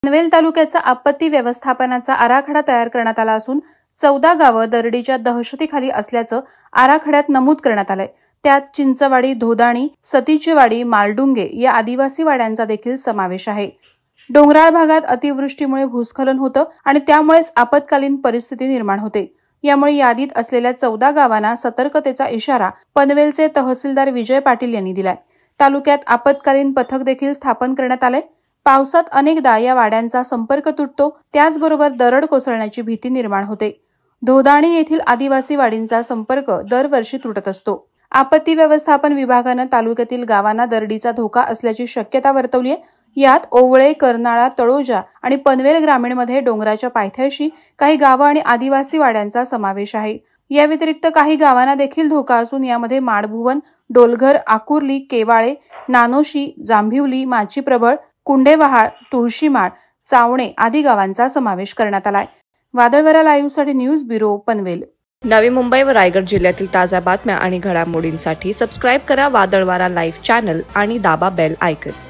पनवेल तालुक्याचा आपत्ती व्यवस्थापनाचा आराखडा तयार करण्यात आला असून 14 गावं दरडीच्या दहशतीखाली असल्याचं आराखड्यात नमूद करण्यात आलंय। त्यात चिंचवाडी, धोदाणी, सतीचीवाडी, मालडुंगे या आदिवासी वाड्यांचा देखील समावेश आहे। डोंगराळ भागात अतिवृष्टीमुळे भूस्खलन होतं आणि त्यामुळेच आपत्कालीन परिस्थिती निर्माण होते। यामुळे यादीत असलेल्या 14 गावांना सतर्कतेचा इशारा पनवेलचे तहसीलदार विजय पाटील यांनी दिलाय। तालुक्यात आपत्कालीन पथक देखील स्थापन करण्यात आले। पावसात अनेकदा या वाड्यांचा संपर्क तुटतो, त्याचबरोबर दरड कोसळण्याची भीती निर्माण होते। धोदाणी येथील आदिवासी वाडींचा संपर्क दरवर्षी तुटत असतो। आपत्ती व्यवस्थापन विभागानं तालुक्यातील गावांना दरडीचा धोका असल्याची शक्यता वर्तवली आहे। यात ओवळे, कर्नाळा, तळोजा आणि पनवेल ग्रामीणमध्ये डोंगराच्या पायथ्याशी काही गावं आणि आदिवासी वाड्यांचा समावेश आहे। या व्यतिरिक्त काही गावांना देखील धोका असून यामध्ये माडभुवन, डोलघर, आकुर्ली, केवाळे, नानोशी, जांभिवली, माचीप्रबळ, कुंडेवहाळ, तुळशीमाळ, चावणे आदी गावांचा समावेश करण्यात आलाय। वादळवारा लाईव्हसाठी न्यूज ब्युरो, पनवेल। नवी मुंबई व रायगड जिल्ह्यातील ताज्या बातम्या आणि घडामोडींसाठी सबस्क्राईब करा वादळवारा लाईव्ह चॅनल आणि दाबा बेल आयकॉन।